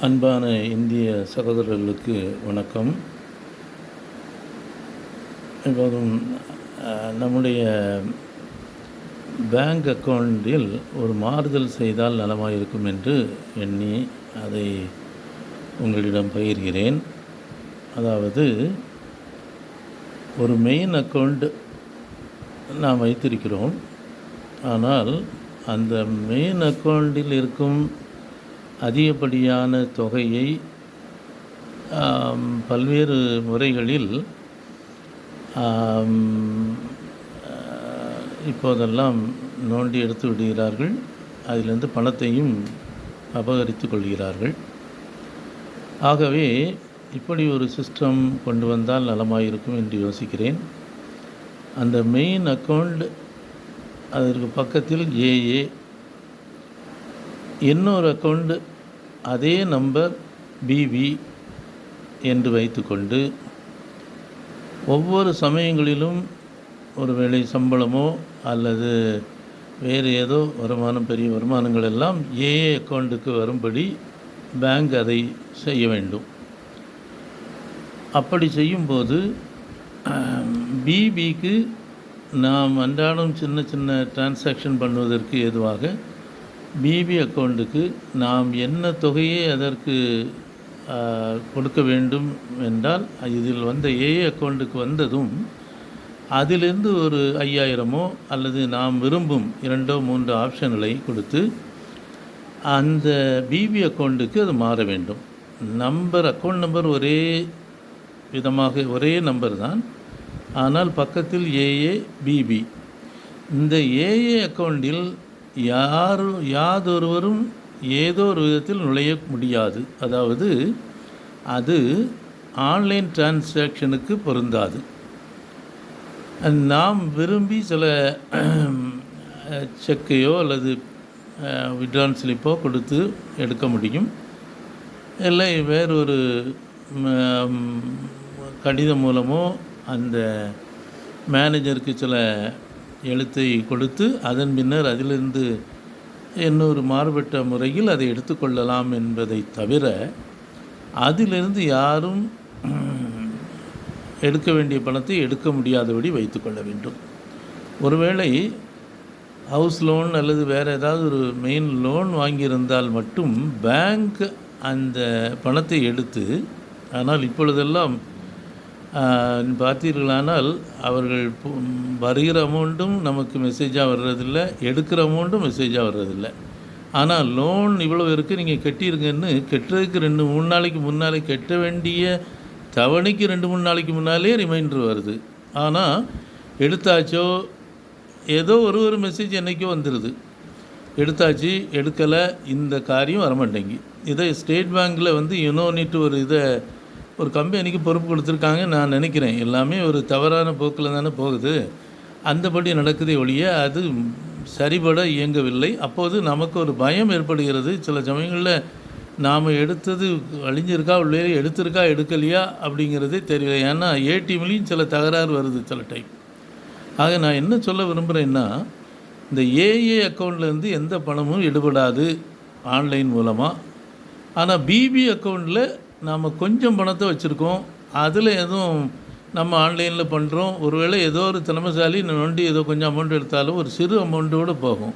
அன்பான இந்திய சகோதரர்களுக்கு வணக்கம். இப்போதும் நம்முடைய பேங்க் அக்கௌண்டில் ஒரு மாறுதல் செய்தால் நலமாயிருக்கும் என்று எண்ணி அதை உங்களிடம் பகிர்கிறேன். அதாவது, ஒரு மெயின் அக்கௌண்ட் நாம் வைத்திருக்கிறோம். ஆனால் அந்த மெயின் அக்கௌண்டில் இருக்கும் அதிகப்படியான தொகையை பல்வேறு முறைகளில் இப்போதெல்லாம் நோண்டி எடுத்து விடுகிறார்கள். அதிலிருந்து பணத்தையும் அபகரித்து கொள்கிறார்கள். ஆகவே இப்படி ஒரு சிஸ்டம் கொண்டு வந்தால் நலமாயிருக்கும் என்று யோசிக்கிறேன். அந்த மெயின் அக்கௌண்ட், அதற்கு பக்கத்தில் ஏஏ, இன்னொரு அக்கௌண்ட் அதே நம்பர் பிபி என்று வைத்துக்கொண்டு ஒவ்வொரு சமயங்களிலும் ஒருவேளை சம்பளமோ அல்லது வேறு ஏதோ வருமானம், பெரிய வருமானங்கள் எல்லாம் ஏஏ அக்கௌண்ட்டுக்கு வரும்படி பேங்க் அதை செய்ய வேண்டும். அப்படி செய்யும்போது பிபிக்கு நாம் அன்றாடம் சின்ன சின்ன டிரான்சாக்ஷன் பண்ணுவதற்கு ஏதுவாக பிபி அக்கௌண்ட்டுக்கு நாம் என்ன தொகையை அதற்கு கொடுக்க வேண்டும் என்றால், இதில் வந்த ஏஏ அக்கௌண்ட்டுக்கு வந்ததும் அதிலிருந்து ஒரு 5000 அல்லது நாம் விரும்பும் 2-3 ஆப்ஷன்களை கொடுத்து அந்த பிபி அக்கௌண்ட்டுக்கு அது மாற வேண்டும். அக்கௌண்ட் நம்பர் ஒரே விதமாக ஒரே நம்பர் தான், ஆனால் பக்கத்தில் ஏஏ பிபி. இந்த ஏஏ அக்கௌண்டில் யாதொருவரும் ஏதோ ஒரு விதத்தில் நுழைய முடியாது. அதாவது அது ஆன்லைன் டிரான்சாக்ஷனுக்கு பொருந்தாது. நாம் விரும்பி சில செக்கையோ அல்லது விட்ரான் ஸ்லிப்போ கொடுத்து எடுக்க முடியும். இல்லை வேறொரு கடிதம் மூலமோ அந்த மேனேஜருக்கு சில எழுத்தை கொடுத்து அதன் பின்னர் அதிலிருந்து இன்னொரு மாறுபட்ட முறையில் அதை எடுத்துக்கொள்ளலாம் என்பதை தவிர அதிலிருந்து யாரும் எடுக்க வேண்டிய பணத்தை எடுக்க முடியாதபடி வைத்துக்கொள்ள வேண்டும். ஒருவேளை ஹவுஸ் லோன் அல்லது வேறு ஏதாவது ஒரு மெயின் லோன் வாங்கியிருந்தால் மட்டும் பேங்க் அந்த பணத்தை எடுத்து, ஆனால் இப்பொழுதெல்லாம் பார்த்தீர்களானால் அவர்கள் வருகிற அமௌண்ட்டும் நமக்கு மெசேஜாக வர்றதில்லை, எடுக்கிற அமௌண்ட்டும் மெசேஜாக வர்றதில்லை. ஆனால் லோன் இவ்வளோ இருக்குது, நீங்கள் கட்டியிருங்கன்னு கட்டுறதுக்கு 2-3 நாளைக்கு முன்னாலே, கட்ட வேண்டிய தவணைக்கு 2-3 நாளைக்கு முன்னாலே ரிமைண்டர் வருது. ஆனால் எடுத்தாச்சோ ஏதோ ஒரு மெசேஜ் என்றைக்கோ வந்துடுது, எடுத்தாச்சு எடுக்கலை, இந்த காரியம் வரமாட்டேங்கி. இதை ஸ்டேட் பேங்க்கில் யூனோனிட்டு ஒரு கம்பெனிக்கு பொறுப்பு கொடுத்துருக்காங்க நான் நினைக்கிறேன். எல்லாமே ஒரு தவறான போக்கில் தானே போகுது. அந்தபடி நடக்குதே ஒழிய அது சரிபட இயங்கவில்லை. அப்போது நமக்கு ஒரு பயம் ஏற்படுகிறது. சில சமயங்களில் நாம் எடுத்தது அழிஞ்சிருக்கா, உள்ளே எடுத்திருக்கா எடுக்கலையா அப்படிங்கிறதே தெரியல. ஏன்னா ஏடிஎம்லேயும் சில தகராறு வருது சில டைம். ஆக நான் என்ன சொல்ல விரும்புகிறேன்னா, இந்த ஏஏ அக்கௌண்ட்லேருந்து எந்த பணமும் எடுபடாது ஆன்லைன் மூலமாக. ஆனால் பிபி அக்கௌண்ட்டில் நாம் கொஞ்சம் பணத்தை வச்சுருக்கோம், அதில் எதுவும் நம்ம ஆன்லைனில் பண்ணுறோம். ஒருவேளை ஏதோ ஒரு திறமைசாலி நோண்டி ஏதோ கொஞ்சம் அமௌண்ட் எடுத்தாலும் ஒரு சிறு அமௌண்ட்டோடு போகும்.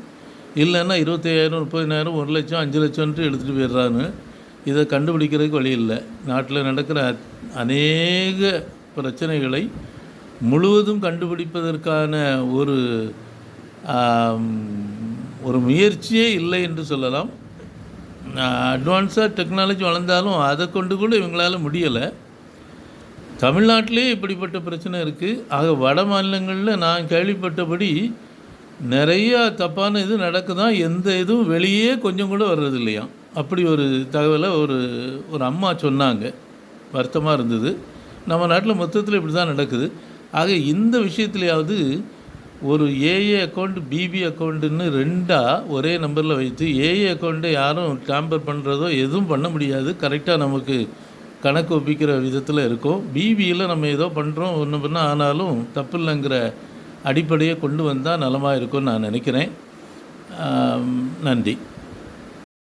இல்லைன்னா 25,000, 30,000, 1 லட்சம், 5 லட்சம்ன்ட்டு எடுத்துகிட்டு போயிடுறான்னு. இதை கண்டுபிடிக்கிறதுக்கு வழி இல்லை. நாட்டில் நடக்கிற அநேக பிரச்சனைகளை முழுவதும் கண்டுபிடிப்பதற்கான ஒரு முயற்சியே இல்லை என்று சொல்லலாம். அட்வான்ஸாக டெக்னாலஜி வளர்ந்தாலும் அதை கொண்டு கூட இவங்களால் முடியலை. தமிழ்நாட்டிலே இப்படிப்பட்ட பிரச்சனை இருக்குது. ஆக வட மாநிலங்களில் நான் கேள்விப்பட்டபடி நிறையா தப்பான இது நடக்குதான், எந்த இதுவும் வெளியே கொஞ்சம் கூட வர்றது இல்லையாம். அப்படி ஒரு தகவலை ஒரு அம்மா சொன்னாங்க. வருத்தமாக இருந்தது. நம்ம நாட்டில் மொத்தத்தில் இப்படி தான் நடக்குது. ஆக இந்த விஷயத்துலையாவது ஒரு ஏஏ அக்கௌண்ட், பிபி அக்கௌண்ட்டுன்னு 2ஆக ஒரே நம்பரில் வைத்து, ஏஏ அக்கௌண்ட்டை யாரும் டேம்பர் பண்ணுறதோ எதுவும் பண்ண முடியாது. கரெக்டாக நமக்கு கணக்கு ஒப்பிக்கிற விதத்தில் இருக்கும். பிபியில் நம்ம ஏதோ பண்ணுறோம், ஒன்று பண்ணால் ஆனாலும் தப்பு இல்லைங்கிற அடிப்படையை கொண்டு வந்தால் நலமாக இருக்கும்னு நான் நினைக்கிறேன். நன்றி.